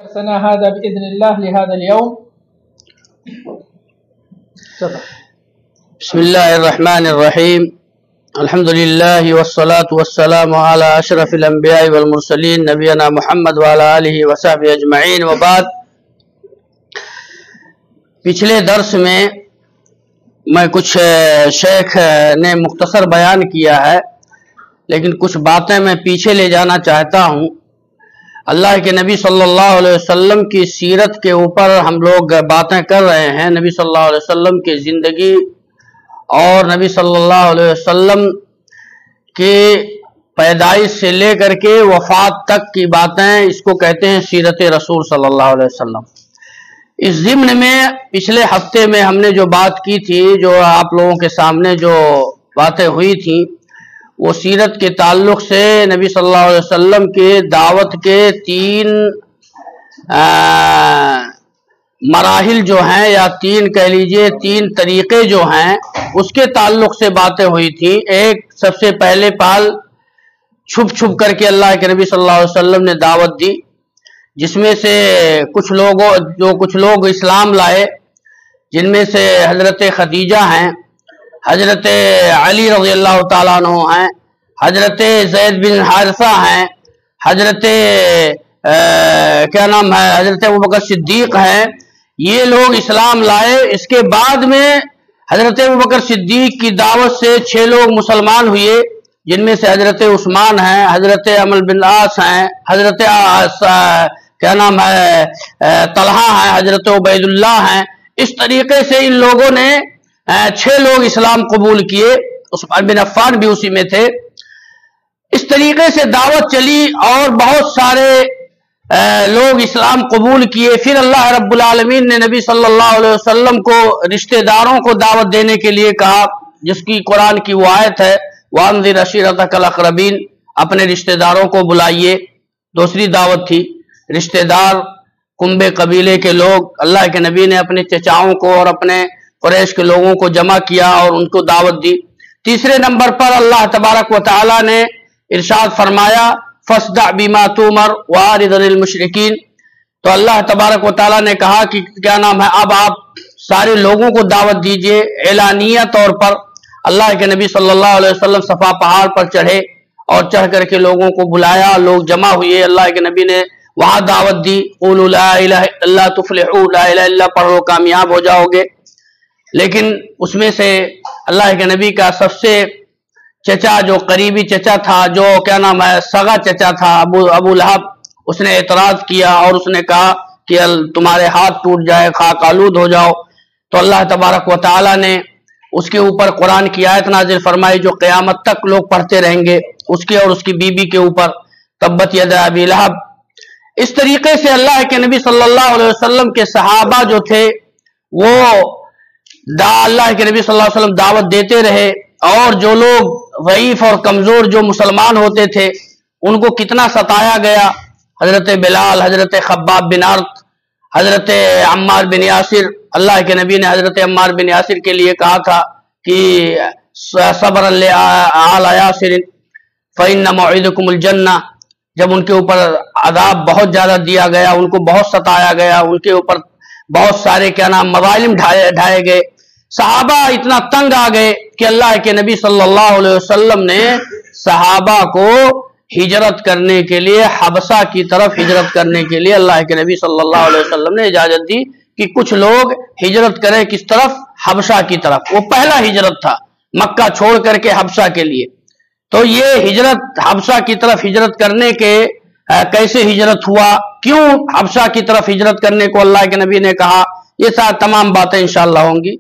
درسنا هذا بإذن الله لهذا اليوم. بسم الله الرحمن الرحیم. الحمد للہ والصلاة والسلام علی اشرف الانبیاء والمرسلین نبینا محمد وعلی آلہ وصحبہ اجمعین. وبعد، پچھلے درس میں کچھ شیخ نے مختصر بیان کیا ہے، لیکن کچھ باتیں میں پیچھے لے جانا چاہتا ہوں. اللہ کے نبی صلی اللہ علیہ وسلم کی سیرت کے اوپر ہم لوگ باتیں کر رہے ہیں. نبی صلی اللہ علیہ وسلم کی زندگی اور نبی صلی اللہ علیہ وسلم کی پیدائش سے لے کر کے وفات تک کی باتیں، اس کو کہتے ہیں سیرت رسول صلی اللہ علیہ وسلم. اس ضمن میں پچھلے ہفتے میں ہم نے جو بات کی تھی، جو آپ لوگوں کے سامنے جو باتیں ہوئی تھیں، وہ سیرت کے تعلق سے نبی صلی اللہ علیہ وسلم کے دعوت کے تین مراحل جو ہیں، یا کہہ لیجئے تین طریقے جو ہیں، اس کے تعلق سے باتیں ہوئی تھیں. ایک سب سے پہلے پال چھپ کر کے اللہ کے نبی صلی اللہ علیہ وسلم نے دعوت دی، جس میں سے کچھ لوگ اسلام لائے، جن میں سے حضرت خدیجہ ہیں، حضرت علی رضی اللہ تعالیٰ عنہ ہیں، حضرت زید بن حارثہ ہیں، حضرت حضرت ابوبکر صدیق ہیں. یہ لوگ اسلام لائے. اس کے بعد میں حضرت ابوبکر صدیق کی دعوت سے 6 لوگ مسلمان ہوئے، جن میں سے حضرت عثمان ہیں، حضرت عمرو بن العاص ہیں، حضرت طلحہ ہیں، حضرت عبید اللہ ہیں. اس طریقے سے ان لوگوں نے 6 لوگ اسلام قبول کیے. عثمان بن عفان بھی اسی میں تھے. اس طریقے سے دعوت چلی اور بہت سارے لوگ اسلام قبول کیے. پھر اللہ رب العالمین نے نبی صلی اللہ علیہ وسلم کو رشتہ داروں کو دعوت دینے کے لیے کہا، جس کی قرآن کی وہ آیت ہے، وَأَنذِرْ عَشِيرَتَكَ الْأَقْرَبِينَ، اپنے رشتہ داروں کو بلائیے. دوسری دعوت تھی رشتہ دار کنبے قبیلے کے لوگ. اللہ کے نبی نے اپنے چچاؤں کو اور اپنے قریش کے لوگوں کو جمع کیا اور ان کو دعوت دی. تیسرے نمبر پر اللہ تبارک و تعالی نے ارشاد فرمایا، فَاصْدَعْ بِمَا تُؤْمَرْ وَأَعْرِضْ عَنِ الْمُشْرِكِينَ. تو اللہ تبارک و تعالی نے کہا کہ اب آپ سارے لوگوں کو دعوت دیجئے اعلانیہ طور پر. اللہ کے نبی صلی اللہ علیہ وسلم صفا پہاڑ پر چڑھے اور چڑھ کر کے لوگوں کو بلایا. لوگ جمع ہوئے. اللہ کے نبی نے وہاں دعوت دی، قولوا لا الہ الا اللہ تفلحوا، لا الہ الا اللہ پڑھو کامیاب ہو جاؤ گے. لیکن اس میں سے اللہ کے نبی کا سب سے چچا، جو قریبی چچا تھا، جو سگا چچا تھا، ابو لہب، اس نے اعتراض کیا اور اس نے کہا کہ تمہارے ہاتھ ٹوٹ جائے، خاک آلود ہو جاؤ. تو اللہ تبارک و تعالی نے اس کے اوپر قرآن کی آیت نازل فرمائی، جو قیامت تک لوگ پڑھتے رہیں گے، اس کے اور اس کی بیوی کے اوپر، تبت یدا ابی لہب. اس طریقے سے اللہ کے نبی صلی اللہ علیہ وسلم کے صحابہ جو تھے، وہ اللہ کے نبی صلی اللہ علیہ وسلم دعوت دیتے رہے. اور جو لوگ ضعیف اور کمزور جو مسلمان ہوتے تھے، ان کو کتنا ستایا گیا. حضرت بلال، حضرت خباب بن ارت، حضرت عمار بن یاسر. اللہ کے نبی نے حضرت عمار بن یاسر کے لیے کہا تھا کہ صبر آل یاسر فإن موعدکم الجنہ. جب ان کے اوپر عذاب بہت زیادہ دیا گیا، ان کو بہت ستایا گیا، ان کے اوپر بہت سارے مظالم ڈھائے گئے، صحابہ اتنا تنگ آ گئے کہ اللہ کے نبی صلی اللہ علیہ وسلم نے صحابہ کو ہجرت کرنے کے لیے، حبشہ کی طرف ہجرت کرنے کے لیے اللہ کے نبی صلی اللہ علیہ وسلم نے اجازت دی کہ کچھ لوگ ہجرت کریں. کس طرف؟ حبشہ کی طرف. وہ پہلا ہجرت تھا مکہ چھوڑ کر کے حبشہ کے لیے. تو یہ ہجرت، حبشہ کی طرف ہجرت کرنے کے کیسے ہجرت ہوا، کیوں حبشہ کی طرف ہجرت کرنے کو اللہ کے نبی نے کہا، یہ تمام باتیں انشاءاللہ ہوں گی.